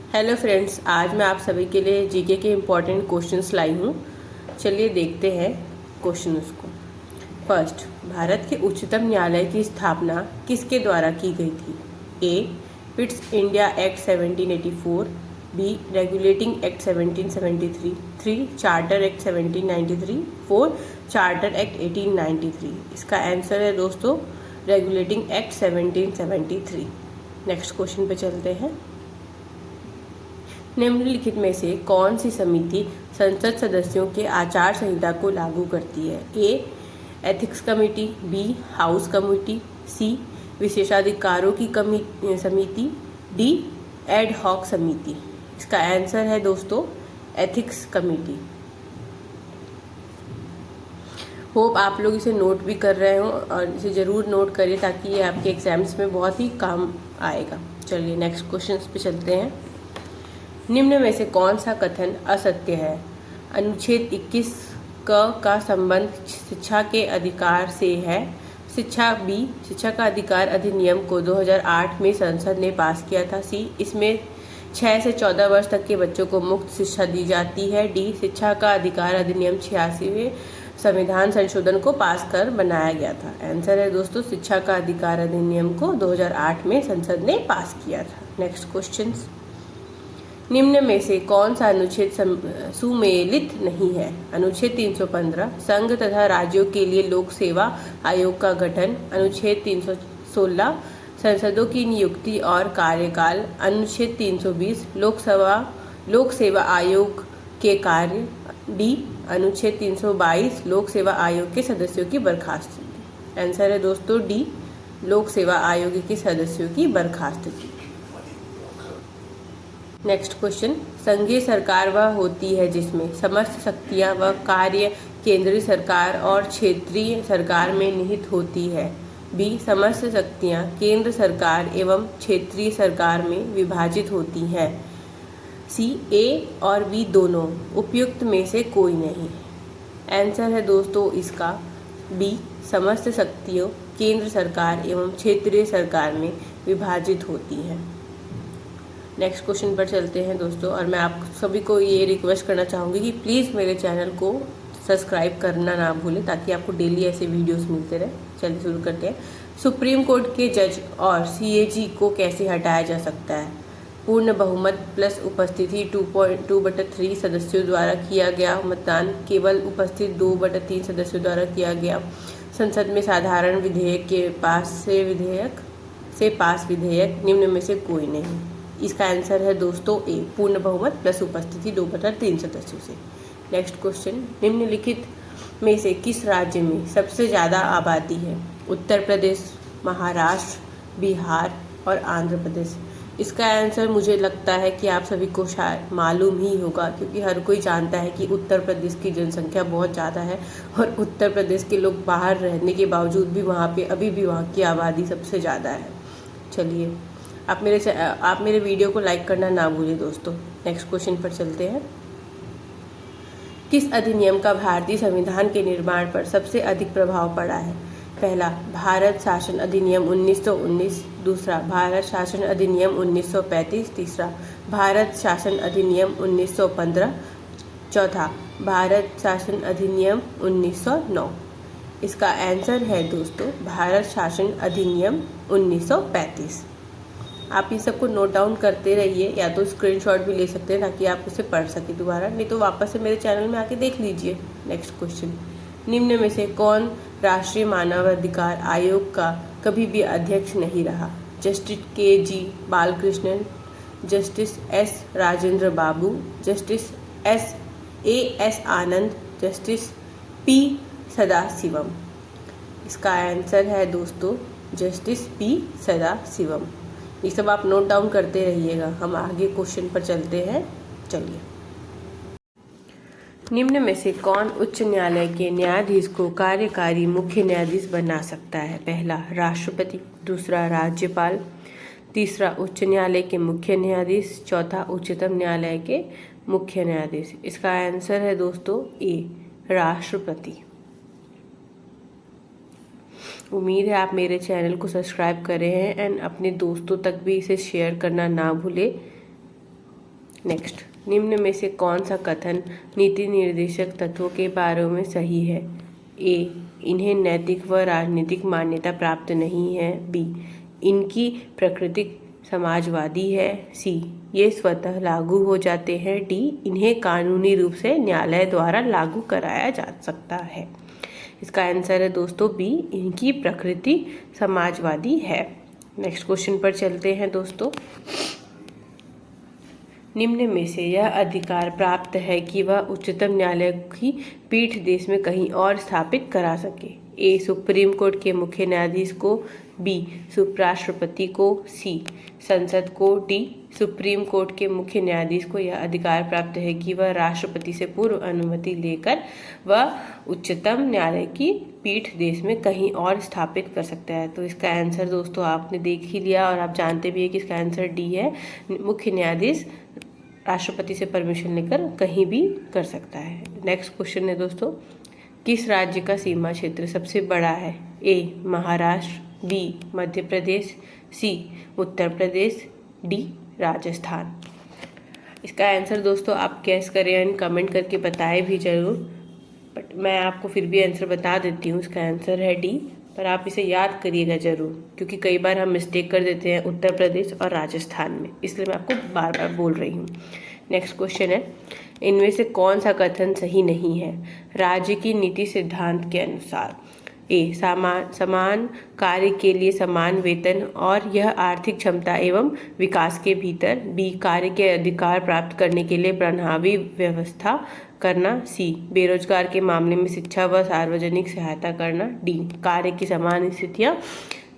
Hello friends, आज मैं आप सभी के लिए जीके के इम्पोर्टेंट क्वेश्चंस लाई हूँ। चलिए देखते हैं क्वेश्चंस को। फर्स्ट, भारत के उच्चतम न्यायालय की स्थापना किसके द्वारा की गई थी? A. Pitt's India Act 1784, B. Regulating Act 1773, 3. Charter Act 1793, 4. Charter Act 1893। इसका आंसर है दोस्तों रेगुलेटिंग एक्ट 1773। नेक्स्ट क्वेश्चन पे चलते हैं। निम्नलिखित में से कौन सी समिति संसद सदस्यों के आचार संहिता को लागू करती है? A. Ethics committee, B. House committee, C. विशेषाधिकारों की समिति, डी. एड हॉक समिति। इसका आंसर है दोस्तों एथिक्स कमेटी। होप आप लोग इसे नोट भी कर रहे हो और इसे ज़रूर नोट करिए ताकि ये आपके एग्जाम्स में बहुत ही काम आएगा। चलिए नेक्स्ट क्वेश्चन पे चलते हैं। निम्न में से कौन सा कथन असत्य है? अनुच्छेद 21 का संबंध शिक्षा के अधिकार से है। शिक्षा का अधिकार अधिनियम को 2008 में संसद ने पास किया था। सी. इसमें 6 से 14 वर्ष तक के बच्चों को मुफ्त शिक्षा दी जाती है। डी. शिक्षा का अधिकार अधिनियम 86वें संविधान संशोधन को पास कर बनाया गया था। आंसर है दोस्तों शिक्षा का अधिकार अधिनियम को 2008 में संसद ने पास किया था। नेक्स्ट क्वेश्चन, निम्न में से कौन सा अनुच्छेद सुमेलित नहीं है? अनुच्छेद 315 संघ तथा राज्यों के लिए लोक सेवा आयोग का गठन, अनुच्छेद 316 संसदों की नियुक्ति और कार्यकाल, अनुच्छेद 320 लोक सेवा आयोग के कार्य, डी. अनुच्छेद 322 लोक सेवा आयोग के सदस्यों की बर्खास्तगी। आंसर है दोस्तों डी. लोक सेवा आयोग के सदस्यों की बर्खास्तगी। नेक्स्ट क्वेश्चन, संघीय सरकार वह होती है जिसमें समस्त शक्तियां व कार्य केंद्रीय सरकार और क्षेत्रीय सरकार में निहित होती है। बी. समस्त शक्तियां केंद्र सरकार एवं क्षेत्रीय सरकार में विभाजित होती हैं। सी. ए और बी दोनों उपयुक्त में से कोई नहीं। आंसर है दोस्तों इसका बी. समस्त शक्तियों केंद्र सरकार एवं क्षेत्रीय सरकार में विभाजित होती हैं। नेक्स्ट क्वेश्चन पर चलते हैं दोस्तों, और मैं आप सभी को ये रिक्वेस्ट करना चाहूँगी कि प्लीज़ मेरे चैनल को सब्सक्राइब करना ना भूलें ताकि आपको डेली ऐसे वीडियोस मिलते रहे। चलिए शुरू करते हैं। सुप्रीम कोर्ट के जज और सीएजी को कैसे हटाया जा सकता है? पूर्ण बहुमत प्लस उपस्थिति 2/3 सदस्यों द्वारा किया गया मतदान, केवल उपस्थित 2/3 सदस्यों द्वारा किया गया, संसद में साधारण विधेयक के पास विधेयक, निम्न में से कोई नहीं। इसका आंसर है दोस्तों ए. पूर्ण बहुमत प्लस उपस्थिति 2/3 सदस्यों से। नेक्स्ट क्वेश्चन, निम्नलिखित में से किस राज्य में सबसे ज़्यादा आबादी है? उत्तर प्रदेश, महाराष्ट्र, बिहार और आंध्र प्रदेश। इसका आंसर मुझे लगता है कि आप सभी को शायद मालूम ही होगा, क्योंकि हर कोई जानता है कि उत्तर प्रदेश की जनसंख्या बहुत ज़्यादा है और उत्तर प्रदेश के लोग बाहर रहने के बावजूद भी वहाँ पे अभी भी वहाँ की आबादी सबसे ज़्यादा है। चलिए आप मेरे वीडियो को लाइक करना ना भूलें दोस्तों। नेक्स्ट क्वेश्चन पर चलते हैं। किस अधिनियम का भारतीय संविधान के निर्माण पर सबसे अधिक प्रभाव पड़ा है? पहला, भारत शासन अधिनियम 1919, दूसरा भारत शासन अधिनियम 1935, तीसरा भारत शासन अधिनियम 1915, चौथा भारत शासन अधिनियम 1909। इसका आंसर है दोस्तों भारत शासन अधिनियम 1935। आप ये सबको नोट डाउन करते रहिए, या तो स्क्रीनशॉट भी ले सकते हैं ताकि आप उसे पढ़ सकें दोबारा, नहीं तो वापस से मेरे चैनल में आके देख लीजिए। नेक्स्ट क्वेश्चन, निम्न में से कौन राष्ट्रीय मानवाधिकार आयोग का कभी भी अध्यक्ष नहीं रहा? Justice K G. Balakrishnan, justice S. Rajendra Babu, justice S. Anand, justice P. Sathasivam. इसका आंसर है दोस्तों जस्टिस पी. सदाशिवम। ये सब आप नोट डाउन करते रहिएगा। हम आगे क्वेश्चन पर चलते हैं। चलिए, निम्न में से कौन उच्च न्यायालय के न्यायाधीश को कार्यकारी मुख्य न्यायाधीश बना सकता है? पहला, राष्ट्रपति, दूसरा राज्यपाल, तीसरा उच्च न्यायालय के मुख्य न्यायाधीश, चौथा उच्चतम न्यायालय के मुख्य न्यायाधीश। इसका आंसर है दोस्तों ए. राष्ट्रपति। उम्मीद है आप मेरे चैनल को सब्सक्राइब कर रहे हैं एंड अपने दोस्तों तक भी इसे शेयर करना ना भूलें। नेक्स्ट, निम्न में से कौन सा कथन नीति निर्देशक तत्वों के बारे में सही है? ए, इन्हें नैतिक व राजनीतिक मान्यता प्राप्त नहीं है। बी, इनकी प्रकृति समाजवादी है। सी, ये स्वतः लागू हो जाते हैं। डी, इन्हें कानूनी रूप से न्यायालय द्वारा लागू कराया जा सकता है। इसका आंसर है दोस्तों बी, इनकी प्रकृति समाजवादी है। नेक्स्ट क्वेश्चन पर चलते हैं दोस्तों। निम्न में से यह अधिकार प्राप्त है कि वह उच्चतम न्यायालय की पीठ देश में कहीं और स्थापित करा सके। ए, सुप्रीम कोर्ट के मुख्य न्यायाधीश को। बी, उपराष्ट्रपति को। सी, संसद को। डी, सुप्रीम कोर्ट के मुख्य न्यायाधीश को यह अधिकार प्राप्त है कि वह राष्ट्रपति से पूर्व अनुमति लेकर वह उच्चतम न्यायालय की पीठ देश में कहीं और स्थापित कर सकता है। तो इसका आंसर दोस्तों आपने देख ही लिया और आप जानते भी है कि इसका आंसर डी है। मुख्य न्यायाधीश राष्ट्रपति से परमिशन लेकर कहीं भी कर सकता है। नेक्स्ट क्वेश्चन है दोस्तों, किस राज्य का सीमा क्षेत्र सबसे बड़ा है? ए, महाराष्ट्र। बी, मध्य प्रदेश। सी, उत्तर प्रदेश। डी, राजस्थान। इसका आंसर दोस्तों आप गैस करें एंड कमेंट करके बताएं भी जरूर, बट मैं आपको फिर भी आंसर बता देती हूँ। इसका आंसर है डी, पर आप इसे याद करिएगा जरूर, क्योंकि कई बार हम मिस्टेक कर देते हैं उत्तर प्रदेश और राजस्थान में, इसलिए मैं आपको बार बार बोल रही हूँ। नेक्स्ट क्वेश्चन है, इनमें से कौन सा कथन सही नहीं है? राज्य की नीति सिद्धांत के अनुसार। ए, समान कार्य के लिए समान वेतन और यह आर्थिक क्षमता एवं विकास के भीतर। बी, कार्य के अधिकार प्राप्त करने के लिए प्रभावी व्यवस्था करना। सी, बेरोजगार के मामले में शिक्षा व सार्वजनिक सहायता करना। डी, कार्य की समान स्थितियां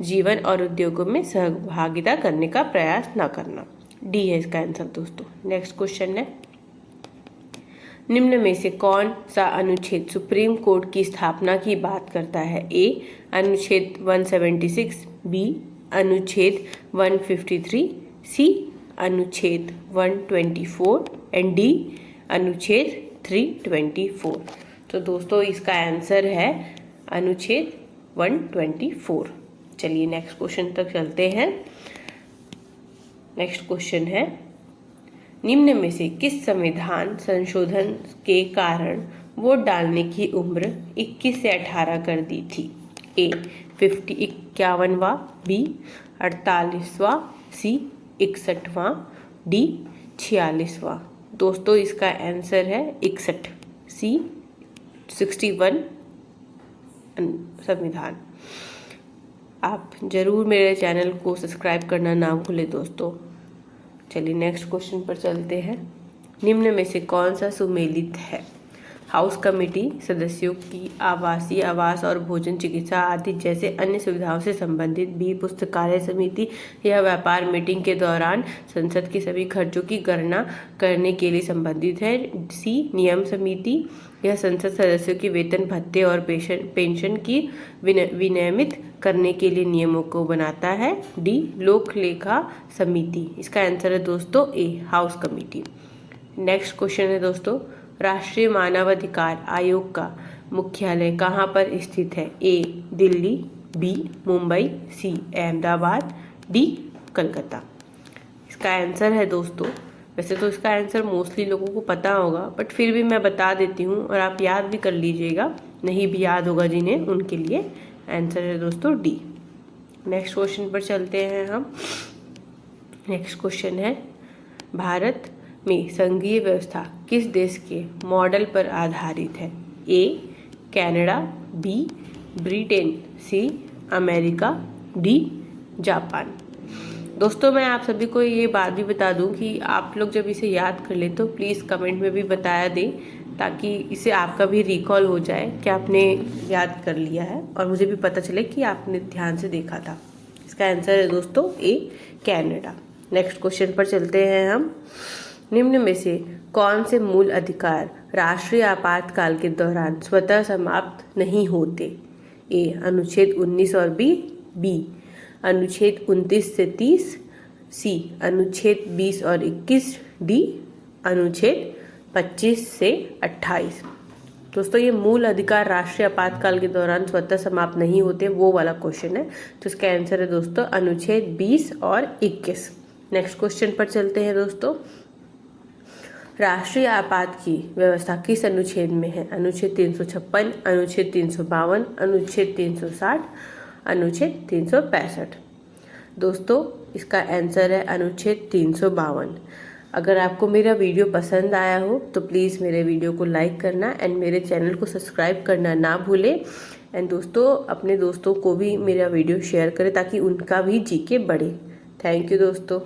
जीवन और उद्योगों में सहभागिता करने का प्रयास न करना। डी है इसका आंसर दोस्तों। नेक्स्ट क्वेश्चन है, निम्न में से कौन सा अनुच्छेद सुप्रीम कोर्ट की स्थापना की बात करता है? ए, अनुच्छेद 176। बी, अनुच्छेद 153। सी, अनुच्छेद 124 एंड डी, अनुच्छेद 324। तो दोस्तों इसका आंसर है अनुच्छेद 124। चलिए नेक्स्ट क्वेश्चन तक चलते हैं। नेक्स्ट क्वेश्चन है, निम्न में से किस संविधान संशोधन के कारण वोट डालने की उम्र 21 से 18 कर दी थी? ए, 51वां। बी, 48वां। सी, 61वां। डी, 46वां। दोस्तों इसका आंसर है 61। सी, 61 संविधान। आप जरूर मेरे चैनल को सब्सक्राइब करना ना भूलें दोस्तों। चलिए नेक्स्ट क्वेश्चन पर चलते हैं। निम्न में से कौन सा सुमेलित है? हाउस कमेटी सदस्यों की आवासीय आवास और भोजन चिकित्सा आदि जैसे अन्य सुविधाओं से संबंधित। बी, पुस्तकालय समिति यह व्यापार मीटिंग के दौरान संसद के सभी खर्चों की गणना करने के लिए संबंधित है। सी, नियम समिति यह संसद सदस्यों की वेतन भत्ते और पेंशन की विनियमित करने के लिए नियमों को बनाता है। डी, लोक लेखा समिति। इसका आंसर है दोस्तों ए, हाउस कमेटी। नेक्स्ट क्वेश्चन है दोस्तों, राष्ट्रीय मानवाधिकार आयोग का मुख्यालय कहाँ पर स्थित है? ए, दिल्ली। बी, मुंबई। सी, अहमदाबाद। डी, कलकत्ता। इसका आंसर है दोस्तों, वैसे तो इसका आंसर मोस्टली लोगों को पता होगा, बट फिर भी मैं बता देती हूँ और आप याद भी कर लीजिएगा, नहीं भी याद होगा जिन्हें, उनके लिए आंसर है दोस्तों डी। नेक्स्ट क्वेश्चन पर चलते हैं हम। नेक्स्ट क्वेश्चन है, भारत में संघीय व्यवस्था किस देश के मॉडल पर आधारित है? A, Canada. B, Britain. C, America. D, Japan. दोस्तों मैं आप सभी को ये बात भी बता दूं कि आप लोग जब इसे याद कर ले तो प्लीज़ कमेंट में भी बताया दें, ताकि इसे आपका भी रिकॉल हो जाए कि आपने याद कर लिया है और मुझे भी पता चले कि आपने ध्यान से देखा था। इसका आंसर है दोस्तों ए, कनाडा। नेक्स्ट क्वेश्चन पर चलते हैं हम। निम्न में से कौन से मूल अधिकार राष्ट्रीय आपातकाल के दौरान स्वतः समाप्त नहीं होते? ए, अनुच्छेद 19 और बी, अनुच्छेद 29 से 30। सी, अनुच्छेद 20 और 21। डी, अनुच्छेद 25 से 28। दोस्तों ये मूल अधिकार राष्ट्रीय आपातकाल के दौरान स्वतः समाप्त नहीं होते, वो वाला क्वेश्चन है, तो इसका आंसर है दोस्तों अनुच्छेद 20 और 21। नेक्स्ट क्वेश्चन पर चलते हैं दोस्तों। राष्ट्रीय आपात की व्यवस्था किस अनुच्छेद में है? अनुच्छेद 356, अनुच्छेद 352, अनुच्छेद 360, अनुच्छेद 365। दोस्तों इसका आंसर है अनुच्छेद 352। अगर आपको मेरा वीडियो पसंद आया हो तो प्लीज़ मेरे वीडियो को लाइक करना एंड मेरे चैनल को सब्सक्राइब करना ना भूलें। एंड दोस्तों अपने दोस्तों को भी मेरा वीडियो शेयर करें ताकि उनका भी जीके बढ़े। थैंक यू दोस्तों।